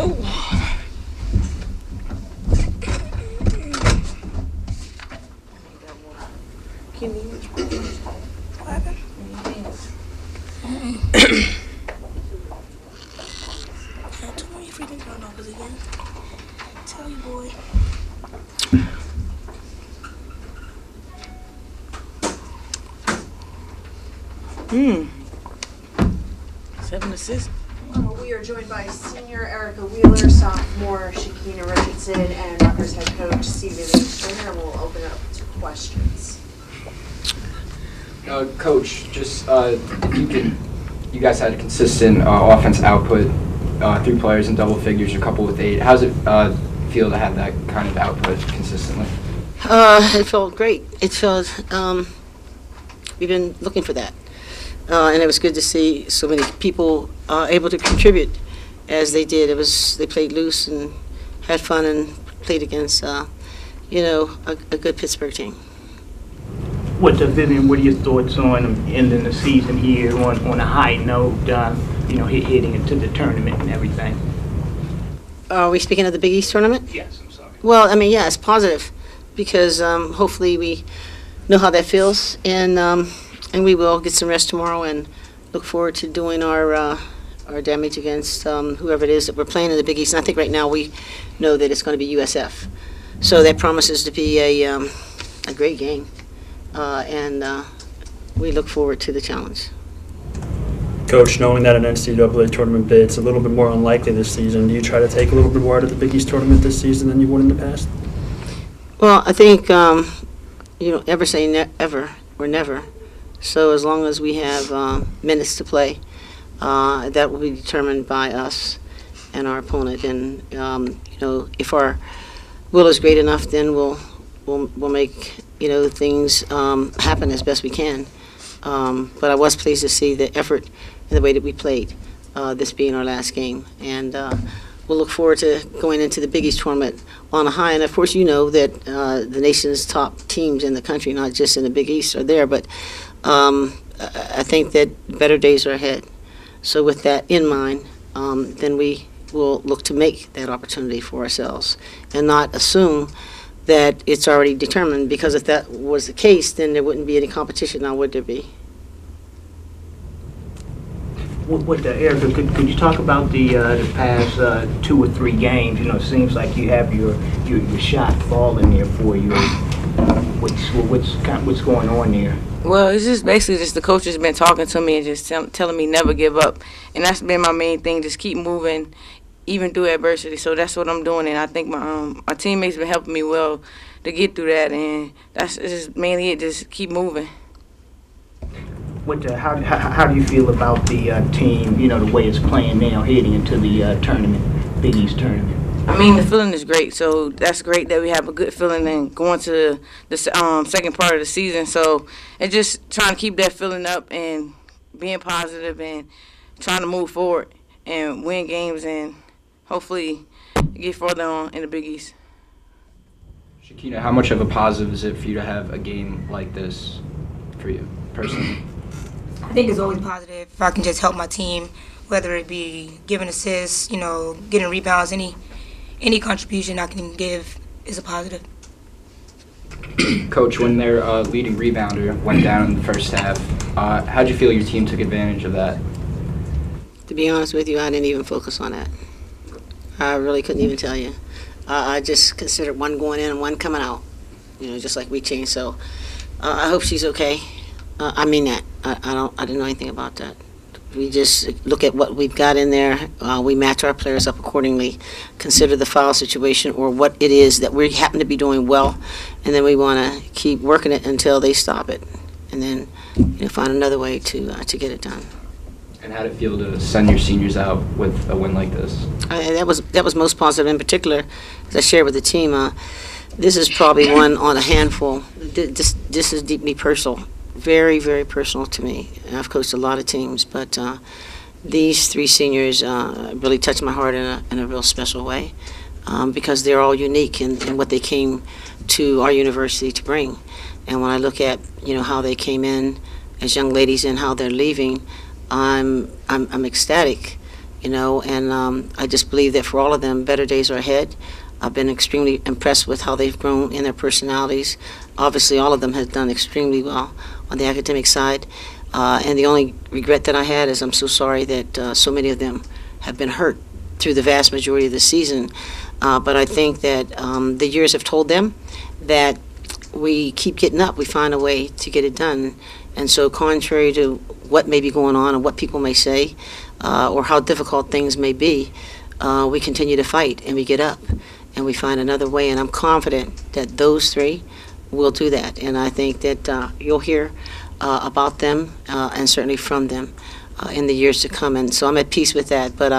Tell you, boy. 7 assists. We are joined by senior Erica Wheeler, sophomore Shakina Richardson, and Rutgers head coach Stephen Stringer, and we'll open it up to questions. Coach, just you guys had a consistent offense output, 3 players in double figures, a couple with 8. How does it feel to have that kind of output consistently? It felt great. It felt, we've been looking for that. And it was good to see so many people able to contribute as they did. They played loose and had fun and played against, a good Pittsburgh team. Vivian, what are your thoughts on ending the season here on a high note, heading into the tournament and everything? Are we speaking of the Big East tournament? Yes, I'm sorry. Well, it's positive because hopefully we know how that feels, and we will get some rest tomorrow and look forward to doing our damage against whoever it is that we're playing in the Big East. And I think right now we know that it's going to be USF. So that promises to be a great game, and we look forward to the challenge. Coach, knowing that an NCAA tournament bid's a little bit more unlikely this season, do you try to take a little bit more out of the Big East tournament this season than you would in the past? Well, I think you don't ever say ever or never. So as long as we have minutes to play, that will be determined by us and our opponent. And if our will is great enough, then we'll make things happen as best we can. But I was pleased to see the effort and the way that we played, this being our last game. And we'll look forward to going into the Big East tournament on a high. And of course, you know that the nation's top teams in the country, not just in the Big East, are there. But I think that better days are ahead. So with that in mind, then we will look to make that opportunity for ourselves and not assume that it's already determined, because if that was the case, then there wouldn't be any competition, now would there be? Erica, could you talk about the past 2 or 3 games? It seems like you have your shot falling there for you. What's going on there? Well, it's just basically the coach has been talking to me and just telling me never give up. And that's been my main thing, just keep moving, even through adversity. So that's what I'm doing. And I think my teammates been helping me well to get through that. And that's just mainly it, just keep moving. How do you feel about the team, the way it's playing now, heading into the tournament, Big East tournament? The feeling is great, so that's great that we have a good feeling and going to the second part of the season. So it's just trying to keep that feeling up and being positive and trying to move forward and win games and hopefully get further on in the Big East. Shakina, how much of a positive is it for you to have a game like this for you personally? I think it's always positive if I can just help my team, whether it be giving assists, getting rebounds, any contribution I can give is a positive. Coach, when their leading rebounder went down in the first half, how did you feel your team took advantage of that? To be honest with you, I didn't even focus on that. I really couldn't even tell you. I just considered one going in and one coming out, just like we changed. So I hope she's okay. I mean that. I didn't know anything about that. We just look at what we've got in there. We match our players up accordingly, consider the foul situation or what it is that we happen to be doing well, and then we want to keep working it until they stop it, and then find another way to get it done. And how did it feel to send your seniors out with a win like this? That was most positive. In particular, as I shared with the team, this is probably one on a handful. This is deeply personal. Very, very personal to me. I've coached a lot of teams, but these 3 seniors really touched my heart in a real special way because they're all unique in what they came to our university to bring. And when I look at how they came in as young ladies and how they're leaving, I'm ecstatic and I just believe that for all of them, better days are ahead. I've been extremely impressed with how they've grown in their personalities. Obviously, all of them have done extremely well on the academic side. And the only regret that I had is I'm so sorry that so many of them have been hurt through the vast majority of the season. But I think that the years have told them that we keep getting up. We find a way to get it done. And so contrary to what may be going on and what people may say or how difficult things may be, we continue to fight and we get up and we find another way. And I'm confident that those three will do that. And I think that you'll hear about them and certainly from them in the years to come. And so I'm at peace with that. But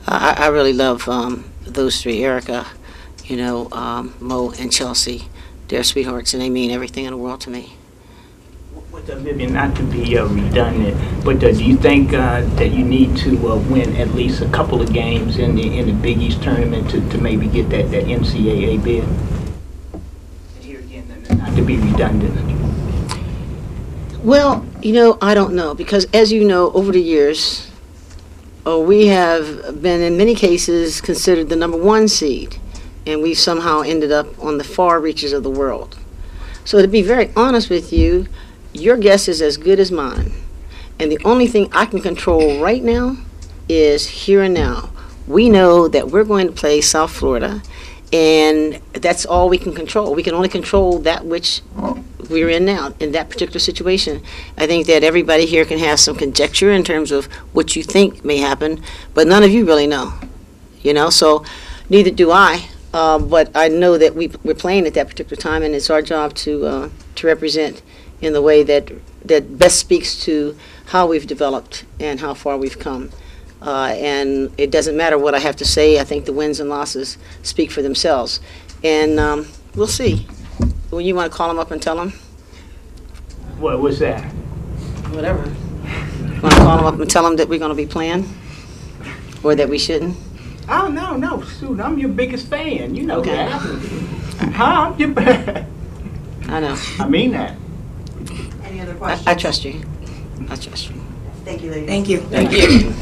I really love those three, Erica, Mo and Chelsea. They're sweethearts and they mean everything in the world to me. With Vivian, not to be redundant, but do you think that you need to win at least a couple of games in the Big East tournament to maybe get that NCAA bid? And here again, not to be redundant. Well, I don't know, because as you know, over the years, we have been in many cases considered the number one seed, and we somehow ended up on the far reaches of the world. So to be very honest with you, your guess is as good as mine. And the only thing I can control right now is here and now. We know that we're going to play South Florida, and that's all we can control. We can only control that which we're in now, in that particular situation. I think that everybody here can have some conjecture in terms of what you think may happen, but none of you really know. So neither do I. But I know that we're playing at that particular time, and it's our job to represent in the way that best speaks to how we've developed and how far we've come. And it doesn't matter what I have to say. I think the wins and losses speak for themselves. And we'll see. Well, you want to call them up and tell them? What's that? Whatever. You want to call them up and tell them that we're going to be playing? Or that we shouldn't? Oh, no, Sue, I'm your biggest fan. You know Okay. that. Huh? I know. I mean that. Any other questions? I trust you. I trust you. Thank you, ladies. Thank you. Thank you.